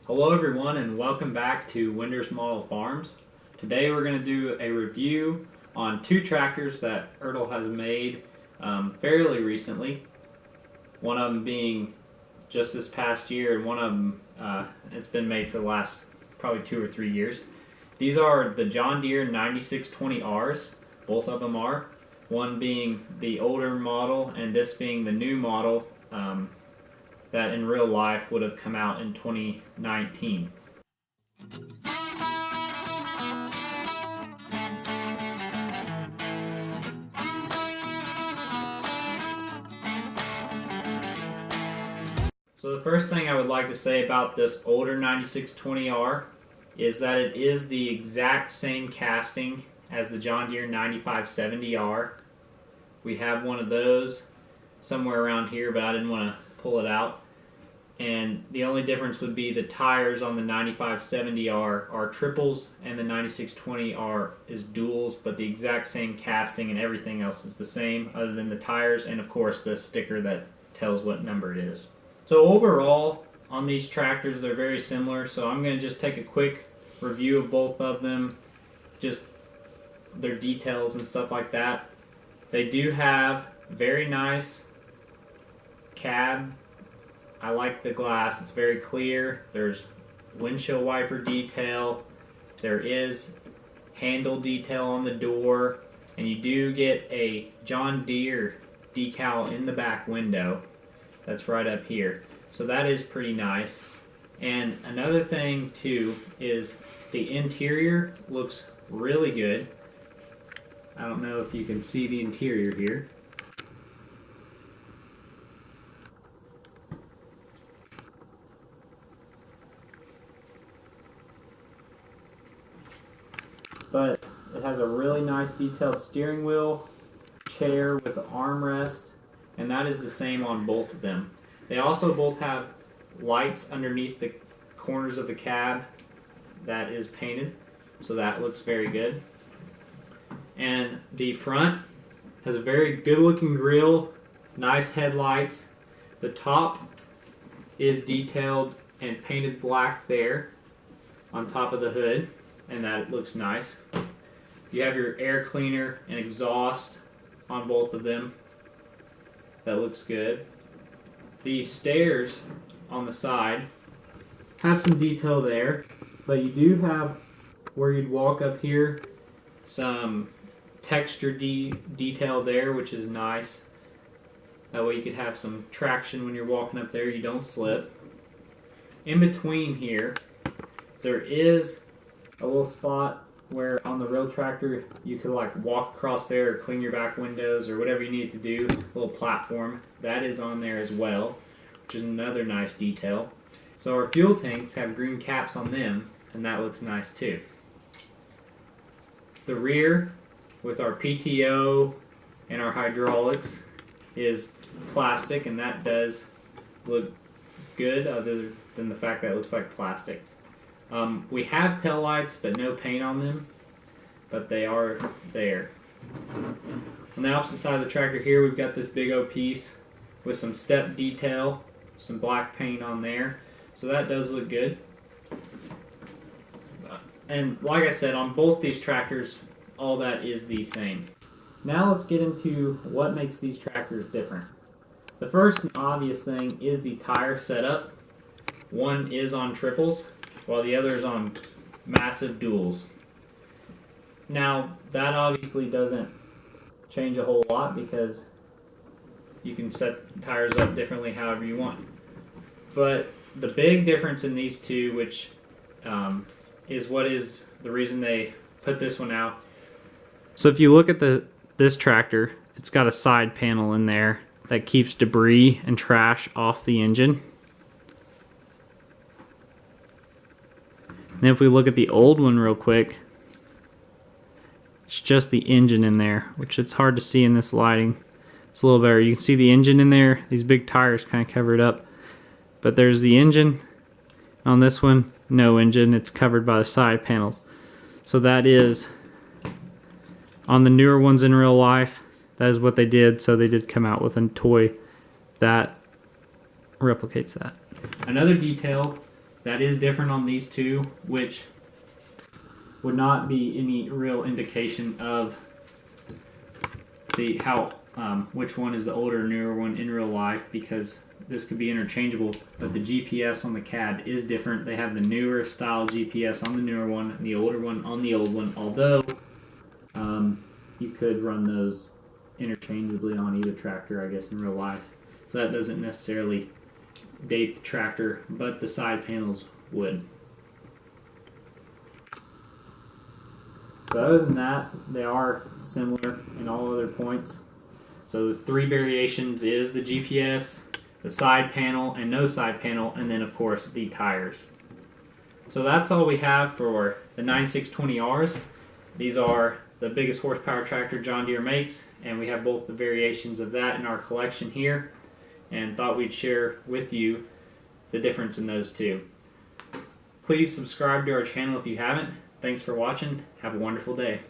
Hello everyone and welcome back to Winders Model Farms. Today we're going to do a review on two tractors that Ertl has made fairly recently. One of them being just this past year and one of them it's been made for the last probably 2 or 3 years. These are the John Deere 9620Rs, both of them are. One being the older model and this being the new model that in real life would have come out in 2019. So the first thing I would like to say about this older 9620R is that it is the exact same casting as the John Deere 9570R. We have one of those somewhere around here, but I didn't want to pull it out. And the only difference would be the tires on the 9570R are triples and the 9620R is duals, but the exact same casting and everything else is the same other than the tires and of course the sticker that tells what number it is. So overall on these tractors they're very similar, so I'm going to just take a quick review of both of them, just their details and stuff like that. They do have very nice cab. I like the glass, it's very clear. There's windshield wiper detail, there is handle detail on the door, and you do get a John Deere decal in the back window that's right up here, so that is pretty nice. And another thing too is the interior looks really good. I don't know if you can see the interior here. But it has a really nice detailed steering wheel, chair with an armrest, and that is the same on both of them. They also both have lights underneath the corners of the cab that is painted, so that looks very good. And the front has a very good looking grille, nice headlights. The top is detailed and painted black there on top of the hood, and that looks nice. You have your air cleaner and exhaust on both of them. That looks good. The stairs on the side have some detail there, but you do have where you'd walk up here some texture detail there, which is nice. That way you could have some traction when you're walking up there, you don't slip. In between here there is a little spot where on the real tractor you could like walk across there or clean your back windows or whatever you need to do. A little platform that is on there as well, which is another nice detail. So our fuel tanks have green caps on them, and that looks nice too. The rear with our PTO and our hydraulics is plastic, and that does look good other than the fact that it looks like plastic. We have tail lights but no paint on them, but they are there. On the opposite side of the tractor here we've got this big old piece with some step detail, some black paint on there, so that does look good. And like I said, on both these tractors all that is the same. Now let's get into what makes these tractors different. The first and obvious thing is the tire setup. One is on triples while the other is on massive duals. Now that obviously doesn't change a whole lot because you can set tires up differently however you want. But the big difference in these two, which is what is the reason they put this one out. So if you look at this tractor, it's got a side panel in there that keeps debris and trash off the engine. And if we look at the old one real quick, it's just the engine in there, which it's hard to see in this lighting. It's a little better. You can see the engine in there. These big tires kind of cover it up. But there's the engine. On this one, no engine. It's covered by the side panels. So that is, on the newer ones in real life, that is what they did. So they did come out with a toy that replicates that. Another detail That is different on these two, which would not be any real indication of which one is the older, newer one in real life, because this could be interchangeable. But the GPS on the cab is different. They have the newer style GPS on the newer one, and the older one on the old one. Although you could run those interchangeably on either tractor, I guess, in real life. So that doesn't necessarily date the tractor, but the side panels would. So other than that, they are similar in all other points. So the three variations is the GPS, the side panel, and no side panel, and then of course the tires. So that's all we have for the 9620Rs. These are the biggest horsepower tractor John Deere makes, and we have both the variations of that in our collection here, and thought we'd share with you the difference in those two. Please subscribe to our channel if you haven't. Thanks for watching. Have a wonderful day.